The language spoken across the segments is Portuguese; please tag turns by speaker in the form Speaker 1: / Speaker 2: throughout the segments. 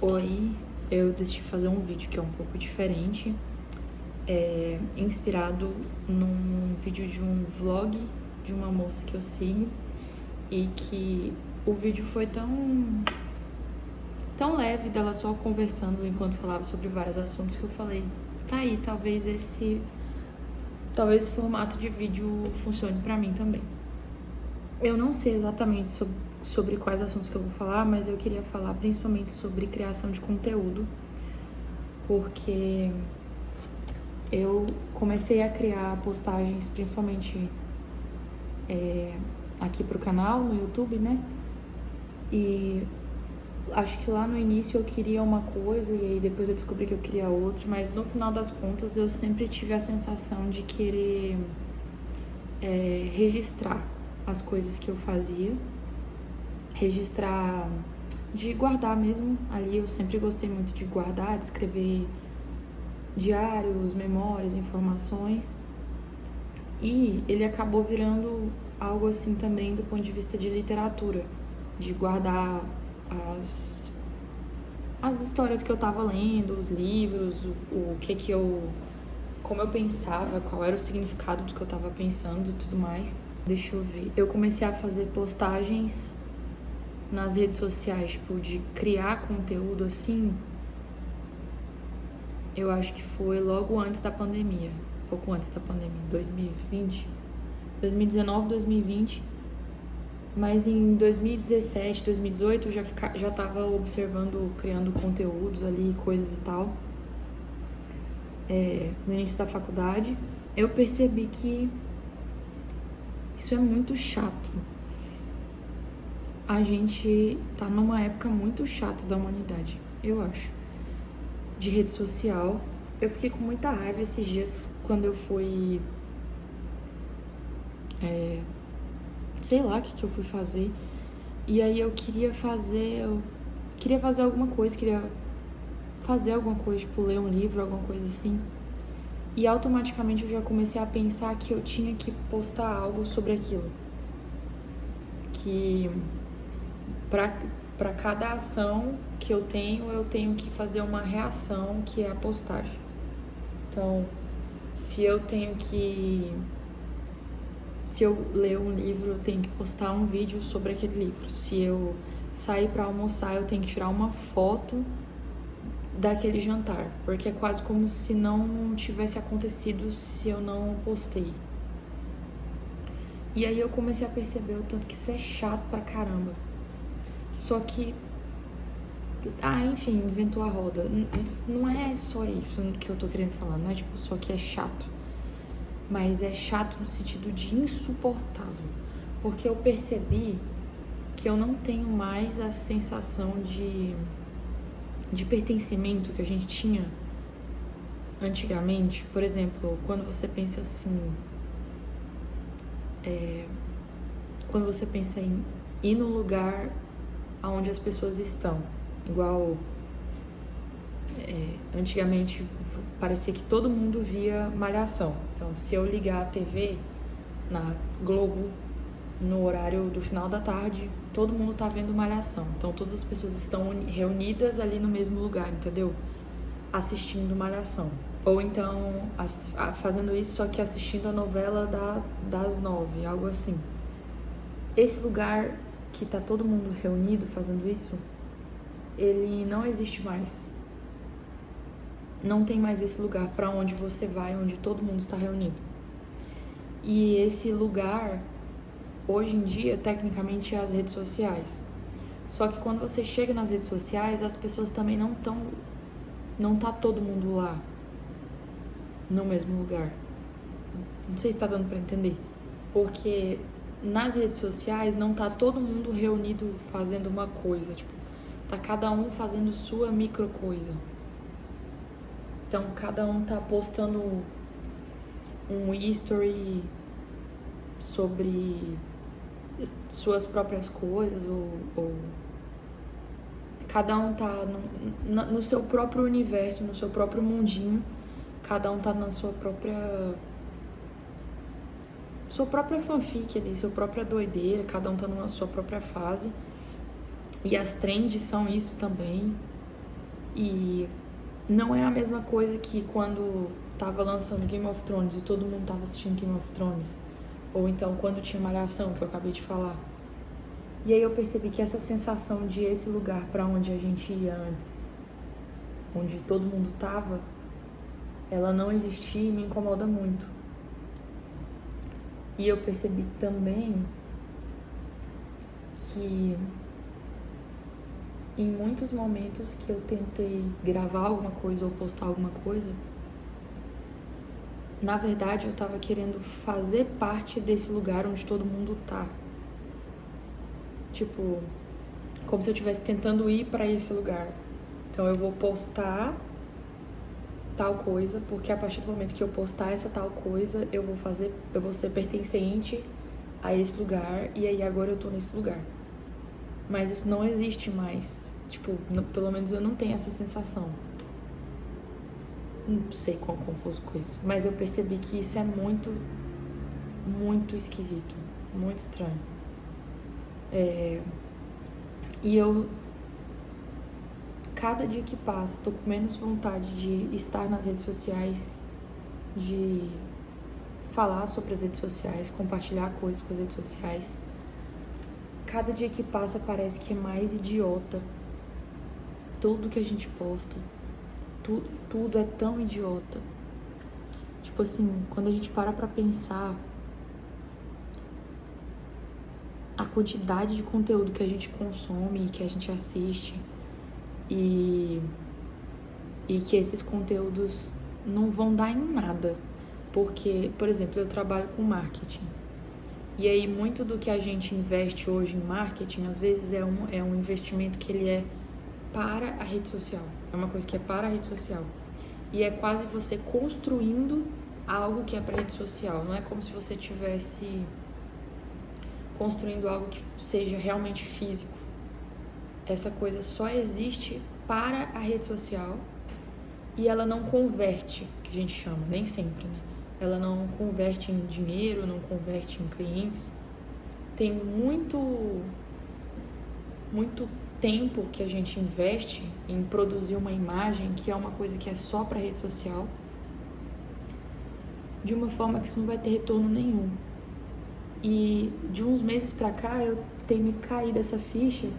Speaker 1: Oi, eu decidi fazer um vídeo que é um pouco diferente, inspirado num vídeo de um vlog de uma moça que eu sigo e que o vídeo foi tão leve dela só conversando enquanto falava sobre vários assuntos que eu falei, tá aí, talvez esse formato de vídeo funcione pra mim também. Eu não sei exatamente sobre quais assuntos que eu vou falar, mas eu queria falar principalmente sobre criação de conteúdo, porque eu comecei a criar postagens principalmente aqui pro canal, no YouTube, né? E acho que lá no início eu queria uma coisa e aí depois eu descobri que eu queria outra, mas no final das contas eu sempre tive a sensação de querer registrar as coisas que eu fazia, registrar, de guardar mesmo. Ali eu sempre gostei muito de guardar, de escrever diários, memórias, informações. E ele acabou virando algo assim também do ponto de vista de literatura, de guardar as histórias que eu tava lendo, os livros, como eu pensava, qual era o significado do que eu tava pensando e tudo mais. Deixa eu ver. Eu comecei a fazer postagens nas redes sociais, tipo, de criar conteúdo assim. Eu acho que foi logo antes da pandemia, pouco antes da pandemia, 2019, 2020. Mas em 2017, 2018 eu já tava observando, criando conteúdos ali, coisas e tal. No início da faculdade, eu percebi que isso é muito chato. A gente tá numa época muito chata da humanidade, eu acho, de rede social. Eu fiquei com muita raiva esses dias quando eu fui... sei lá o que eu fui fazer. E aí eu queria fazer alguma coisa, tipo ler um livro, alguma coisa assim. E automaticamente eu já comecei a pensar que eu tinha que postar algo sobre aquilo. Que pra cada ação que eu tenho que fazer uma reação, que é a postagem. Então, se eu ler um livro, eu tenho que postar um vídeo sobre aquele livro. Se eu sair pra almoçar, eu tenho que tirar uma foto daquele jantar, porque é quase como se não tivesse acontecido se eu não postei. E aí eu comecei a perceber o tanto que isso é chato pra caramba. Só que... enfim, inventou a roda. Não é só isso que eu tô querendo falar, não é tipo só que é chato. Mas é chato no sentido de insuportável. Porque eu percebi que eu não tenho mais a sensação de pertencimento que a gente tinha antigamente. Por exemplo, quando você pensa assim... quando você pensa em ir no lugar onde as pessoas estão. Igual... antigamente parecia que todo mundo via Malhação. Então, se eu ligar a TV na Globo no horário do final da tarde, todo mundo tá vendo Malhação. Então, todas as pessoas estão reunidas ali no mesmo lugar, entendeu? Assistindo Malhação. Ou então, fazendo isso, só que assistindo a novela das 9, algo assim. Esse lugar que tá todo mundo reunido fazendo isso, ele não existe mais. Não tem mais esse lugar pra onde você vai, onde todo mundo está reunido. E esse lugar, hoje em dia, tecnicamente, é as redes sociais. Só que quando você chega nas redes sociais, as pessoas também não tá todo mundo lá, no mesmo lugar. Não sei se tá dando pra entender. Porque nas redes sociais não tá todo mundo reunido fazendo uma coisa, tipo, tá cada um fazendo sua micro coisa. Então, cada um tá postando um history sobre suas próprias coisas, ou cada um tá no seu próprio universo, no seu próprio mundinho. Cada um tá na sua própria fanfic ali, sua própria doideira. Cada um tá numa sua própria fase. E as trends são isso também. E não é a mesma coisa que quando tava lançando Game of Thrones e todo mundo tava assistindo Game of Thrones. Ou então quando tinha Malhação, que eu acabei de falar. E aí eu percebi que essa sensação de esse lugar pra onde a gente ia antes, onde todo mundo tava, ela não existia e me incomoda muito. E eu percebi também que em muitos momentos que eu tentei gravar alguma coisa ou postar alguma coisa, na verdade eu tava querendo fazer parte desse lugar onde todo mundo tá. Tipo, como se eu estivesse tentando ir pra esse lugar. Então eu vou postar tal coisa, porque a partir do momento que eu postar essa tal coisa, eu vou ser pertencente a esse lugar, e aí agora eu tô nesse lugar. Mas isso não existe mais. Tipo, pelo menos eu não tenho essa sensação. Não sei quão confuso com isso. Mas eu percebi que isso é muito, muito esquisito. Muito estranho. E eu, cada dia que passa, tô com menos vontade de estar nas redes sociais, de falar sobre as redes sociais, compartilhar coisas com as redes sociais. Cada dia que passa parece que é mais idiota. Tudo que a gente posta, tudo é tão idiota. Tipo assim, quando a gente para pra pensar a quantidade de conteúdo que a gente consome, que a gente assiste, e que esses conteúdos não vão dar em nada. Porque, por exemplo, eu trabalho com marketing. E aí, muito do que a gente investe hoje em marketing, às vezes é um investimento que ele é para a rede social. É uma coisa que é para a rede social. E é quase você construindo algo que é para a rede social. Não é como se você estivesse construindo algo que seja realmente físico. Essa coisa só existe para a rede social e ela não converte, que a gente chama, nem sempre, né? Ela não converte em dinheiro, não converte em clientes. Tem muito tempo que a gente investe em produzir uma imagem que é uma coisa que é só para rede social, de uma forma que isso não vai ter retorno nenhum. E de uns meses pra cá eu tenho me caído essa ficha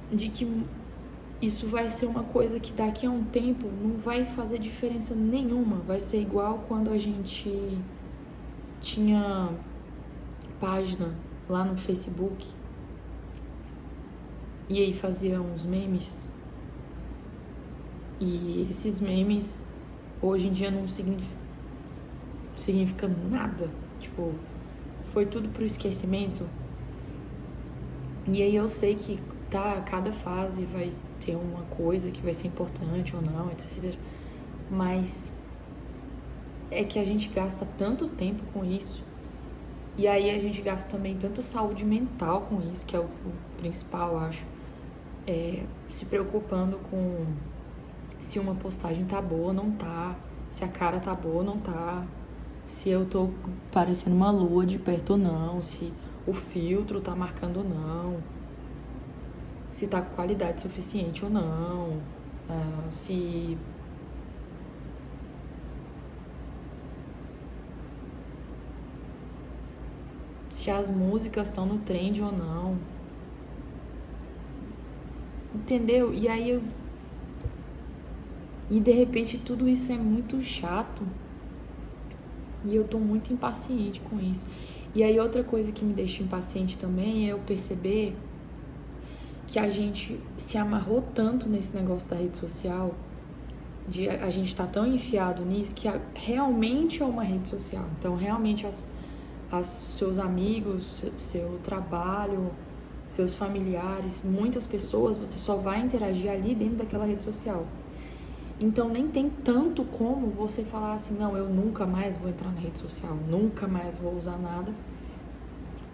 Speaker 1: de que isso vai ser uma coisa que daqui a um tempo não vai fazer diferença nenhuma. Vai ser igual quando a gente tinha página lá no Facebook e aí fazia uns memes. E esses memes hoje em dia não significa nada. Tipo, foi tudo pro esquecimento. E aí eu sei que cada fase vai ter uma coisa que vai ser importante ou não, etc. Mas é que a gente gasta tanto tempo com isso. E aí a gente gasta também tanta saúde mental com isso, que é o principal, eu acho. Se preocupando com se uma postagem tá boa ou não tá, se a cara tá boa ou não tá, se eu tô parecendo uma lua de perto ou não, se o filtro tá marcando ou não, se tá com qualidade suficiente ou não, se as músicas estão no trend ou não. Entendeu? E de repente tudo isso é muito chato. E eu tô muito impaciente com isso. E aí outra coisa que me deixa impaciente também é eu perceber que a gente se amarrou tanto nesse negócio da rede social, de a gente tá tão enfiado nisso, que realmente é uma rede social. Então realmente seus amigos, seu trabalho, seus familiares, muitas pessoas, você só vai interagir ali dentro daquela rede social. Então nem tem tanto como você falar assim, não, eu nunca mais vou entrar na rede social, nunca mais vou usar nada,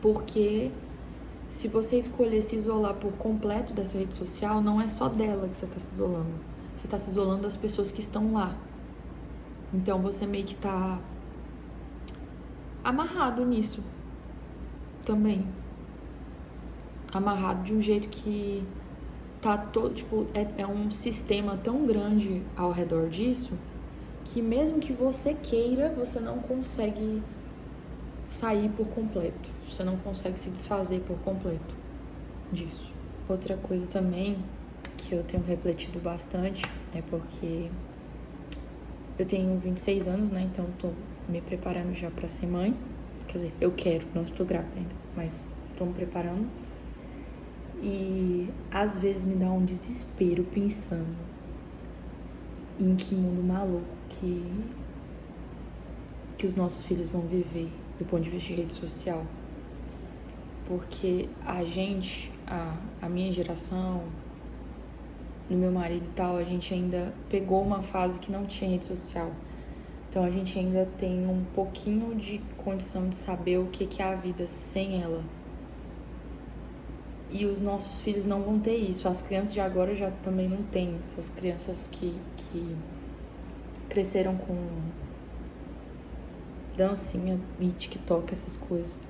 Speaker 1: porque se você escolher se isolar por completo dessa rede social, não é só dela que você está se isolando, você está se isolando das pessoas que estão lá. Então você meio que tá amarrado nisso também. Amarrado de um jeito que tá todo, tipo, é um sistema tão grande ao redor disso que mesmo que você queira, você não consegue sair por completo. Você não consegue se desfazer por completo disso. Outra coisa também que eu tenho refletido bastante é porque eu tenho 26 anos, né? Então tô me preparando já pra ser mãe. Quer dizer, eu quero, não estou grávida ainda, mas estou me preparando. E às vezes me dá um desespero pensando em que mundo maluco que os nossos filhos vão viver do ponto de vista de rede social. Porque a gente, a minha geração, no meu marido e tal, a gente ainda pegou uma fase que não tinha rede social. Então a gente ainda tem um pouquinho de condição de saber o que é a vida sem ela. E os nossos filhos não vão ter isso. As crianças de agora já também não têm. Essas crianças que cresceram com dancinha e TikTok, essas coisas.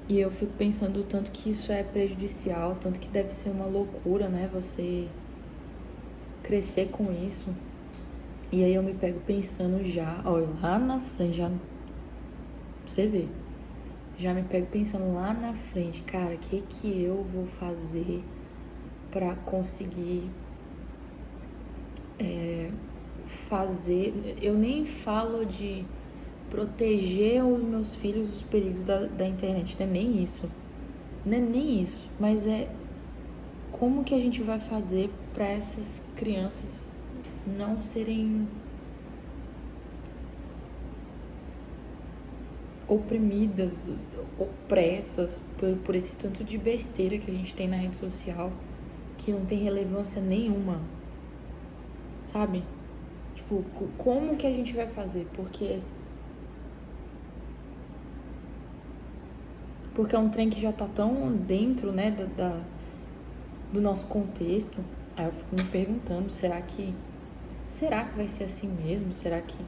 Speaker 1: E eu fico pensando o tanto que isso é prejudicial, tanto que deve ser uma loucura, né? Você crescer com isso. E aí eu me pego pensando já, olha, lá na frente, já, pra você ver, já me pego pensando lá na frente, cara, o que eu vou fazer pra conseguir fazer, eu nem falo de proteger os meus filhos dos perigos da internet, não é nem isso, não é nem isso, mas é como que a gente vai fazer pra essas crianças não serem oprimidas, opressas por esse tanto de besteira que a gente tem na rede social, que não tem relevância nenhuma, sabe? Tipo, como que a gente vai fazer? Porque é um trem que já tá tão dentro, né, do nosso contexto. Aí eu fico me perguntando, será que vai ser assim mesmo? Será que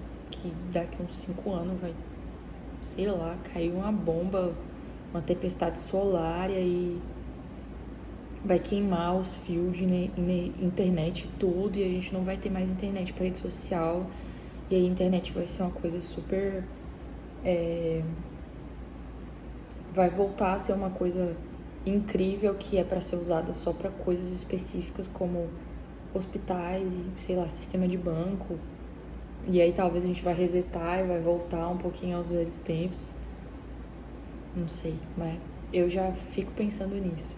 Speaker 1: daqui uns 5 anos vai, sei lá, cair uma bomba, uma tempestade solar e aí vai queimar os fios de internet e tudo, e a gente não vai ter mais internet pra rede social, e aí a internet vai ser uma coisa super... vai voltar a ser uma coisa incrível que é pra ser usada só pra coisas específicas como hospitais e, sei lá, sistema de banco. E aí talvez a gente vai resetar e vai voltar um pouquinho aos velhos tempos. Não sei, mas eu já fico pensando nisso.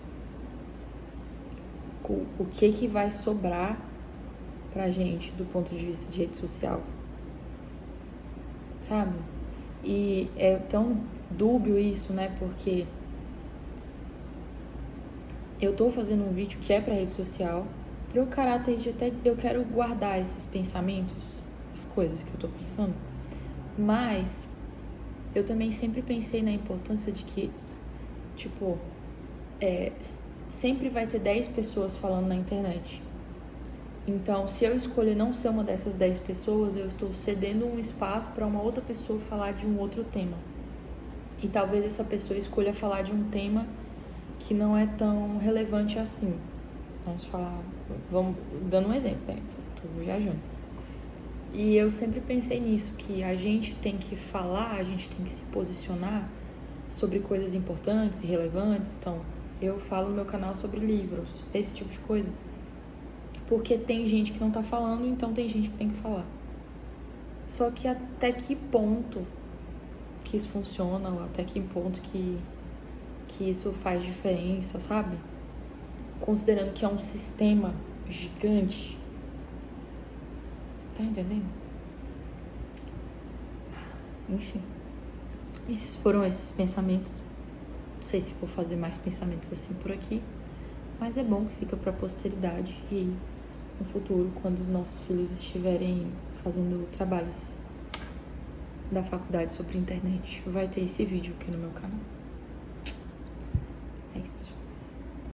Speaker 1: O que vai sobrar pra gente do ponto de vista de rede social? Sabe? E é tão dúbio isso, né? Porque eu tô fazendo um vídeo que é pra rede social, pro caráter de até eu quero guardar esses pensamentos, as coisas que eu tô pensando, mas eu também sempre pensei na importância de que, tipo, sempre vai ter 10 pessoas falando na internet. Então, se eu escolher não ser uma dessas 10 pessoas, eu estou cedendo um espaço para uma outra pessoa falar de um outro tema. E talvez essa pessoa escolha falar de um tema que não é tão relevante assim. Vamos dando um exemplo, né? Tô viajando. E eu sempre pensei nisso, que a gente tem que falar, a gente tem que se posicionar sobre coisas importantes e relevantes. Então, eu falo no meu canal sobre livros, esse tipo de coisa. Porque tem gente que não tá falando, então tem gente que tem que falar. Só que até que ponto que isso funciona, ou até que ponto que isso faz diferença, sabe? Considerando que é um sistema gigante. Tá entendendo? Enfim. Esses foram esses pensamentos. Não sei se vou fazer mais pensamentos assim por aqui. Mas é bom que fica pra posteridade e no futuro, quando os nossos filhos estiverem fazendo trabalhos da faculdade sobre internet, vai ter esse vídeo aqui no meu canal.